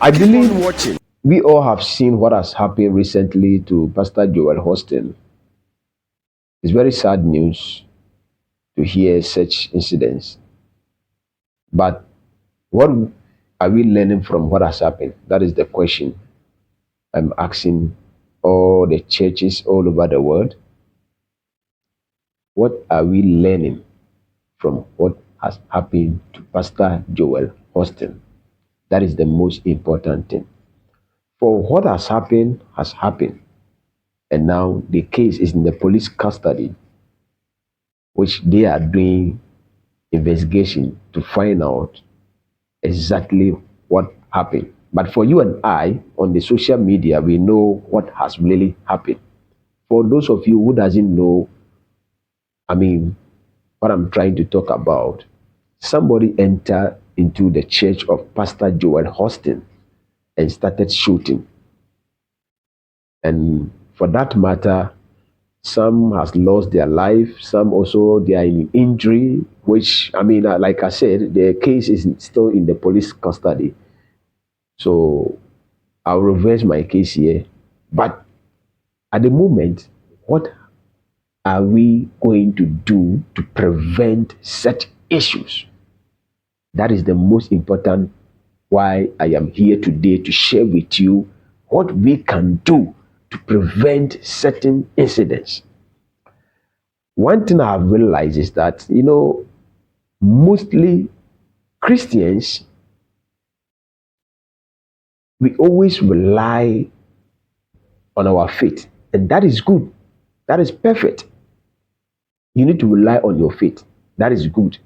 I believe we all have seen what has happened recently to Pastor Joel Hostin. It's very sad news to hear such incidents. But what are we learning from what has happened? That is the question I'm asking all the churches all over the world. What are we learning from what has happened to Pastor Joel Hostin? That is the most important thing. For what has happened, and now the case is in the police custody, which they are doing investigation to find out exactly what happened. But for you and I, on the social media, we know what has really happened. For those of you who doesn't know, I mean, what I'm trying to talk about, somebody entered into the church of Pastor Joel Hostin and started shooting. And for that matter, some has lost their life, some also they are in injury, which like I said, the case is still in the police custody. So I'll reverse my case here. But at the moment, what are we going to do to prevent such issues? That is the most important why I am here today to share with you what we can do to prevent certain incidents. One thing I have realized is that, mostly Christians, we always rely on our faith, and that is good. That is perfect. You need to rely on your faith. That is good.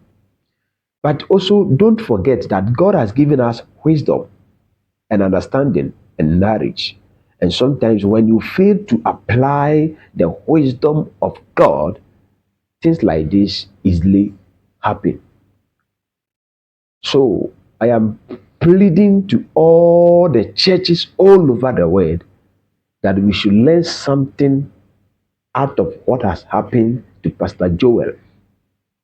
But also, don't forget that God has given us wisdom and understanding and knowledge. And sometimes, when you fail to apply the wisdom of God, things like this easily happen. So I am pleading to all the churches all over the world that we should learn something out of what has happened to Pastor Joel,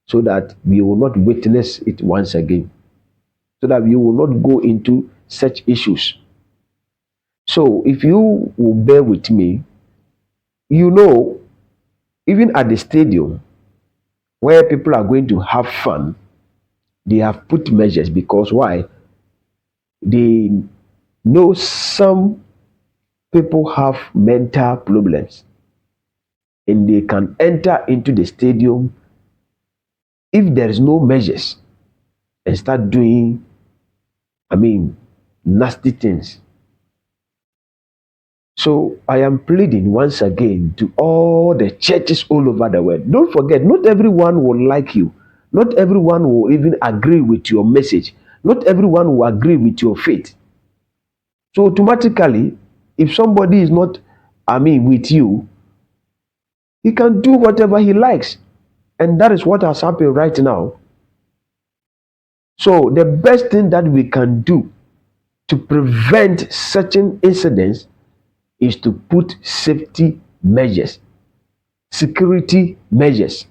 so that we will not witness it once again, so that we will not go into such issues. So if you will bear with me, even at the stadium where people are going to have fun, they have put measures because why? They know some people have mental problems and they can enter into the stadium if there is no measures and start doing, nasty things. So I am pleading once again to all the churches all over the world. Don't forget, not everyone will like you. Not everyone will even agree with your message. Not everyone will agree with your faith. So automatically, if somebody is not, with you, he can do whatever he likes. And that is what has happened right now. So the best thing that we can do to prevent certain incidents is to put safety measures, security measures.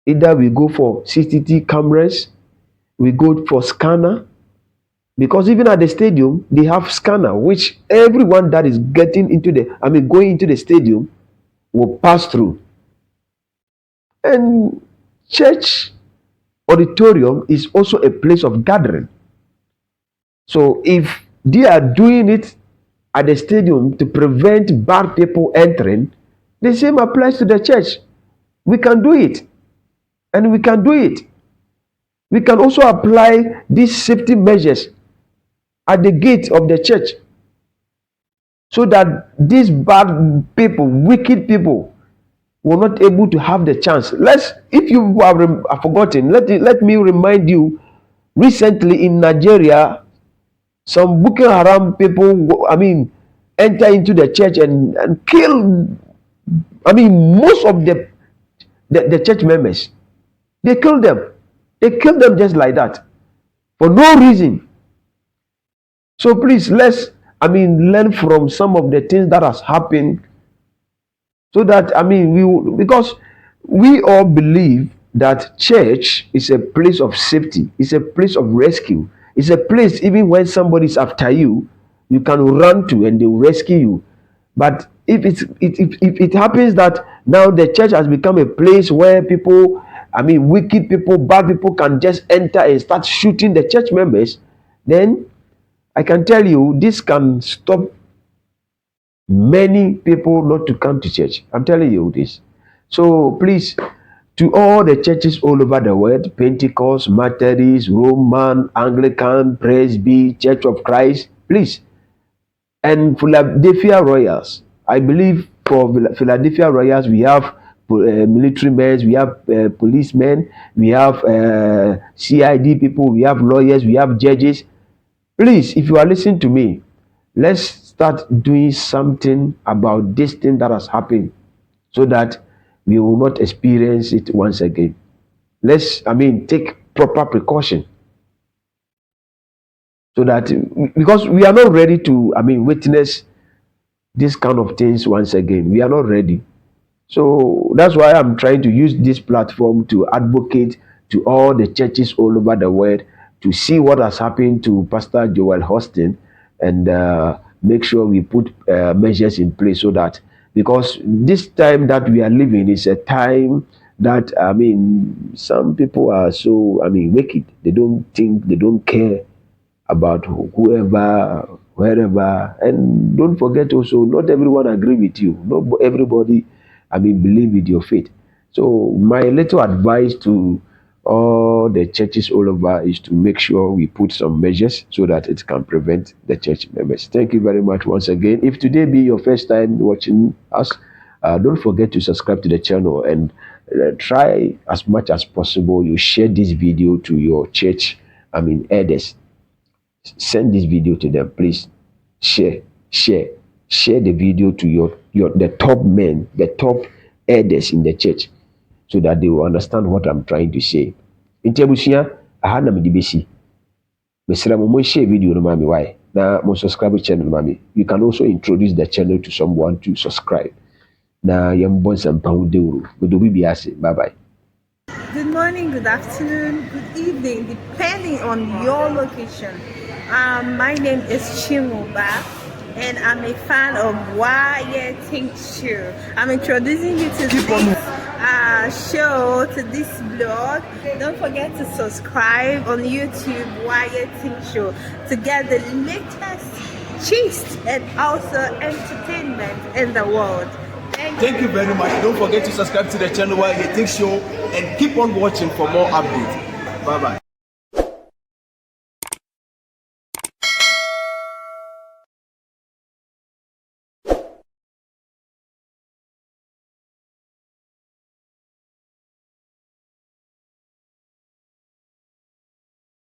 Either we go for CCTV cameras, we go for scanner, because even at the stadium they have scanner, which everyone that is getting into going into the stadium will pass through. And church auditorium is also a place of gathering. So if they are doing it at the stadium to prevent bad people entering, the same applies to the church. We can do it. And we can do it. We can also apply these safety measures at the gate of the church, so that these bad people, wicked people, will not able to have the chance. If you have forgotten, let me remind you, recently in Nigeria, some Boko Haram people, enter into the church and kill, most of the church members. They kill them. They kill them just like that, for no reason. So please, let's, learn from some of the things that has happened, so that, because we all believe that church is a place of safety, it's a place of rescue, It's a place even when somebody's after you, you can run to and they will rescue you. But if it happens that now the church has become a place where people, wicked people, bad people can just enter and start shooting the church members, then I can tell you this can stop many people not to come to church. I'm telling you this. So please, to all the churches all over the world, Pentecost, Methodist, Roman, Anglican, Presby, Church of Christ, please, and Philadelphia Royals. I believe for Philadelphia Royals, we have military men, we have policemen, we have CID people, we have lawyers, we have judges. Please, if you are listening to me, let's start doing something about this thing that has happened so that we will not experience it once again. Let's, take proper precaution so that, because we are not ready to, witness this kind of things once again. We are not ready. So that's why I'm trying to use this platform to advocate to all the churches all over the world to see what has happened to Pastor Joel Osteen and make sure we put measures in place so that, because this time that we are living is a time that, some people are so, wicked. They don't think, they don't care about whoever, wherever. And don't forget also, not everyone agree with you. Not everybody, believe with your faith. So my little advice to all the churches all over is to make sure we put some measures so that it can prevent the church members. Thank you very much once again. If today be your first time watching us, don't forget to subscribe to the channel and try as much as possible you share this video to your church elders. Send this video to them, please. Share the video to the top men, the top elders in the church, so that they will understand what I'm trying to say. In Tebusia, I had a DBC. Mr. share video no mami why. Now mo subscribe channel mami. You can also introduce the channel to someone to subscribe. Now yam bon some pound deuru. Bye bye. Good morning, good afternoon, good evening, depending on your location. My name is Chimoba, and I'm a fan of Wire Tincture. I'm introducing you to this show, to this blog. Don't forget to subscribe on YouTube, Wire Tincture, to get the latest gist and also entertainment in the world. Thank you very much. Don't forget to subscribe to the channel Wire Think Show and keep on watching for more updates. Bye bye.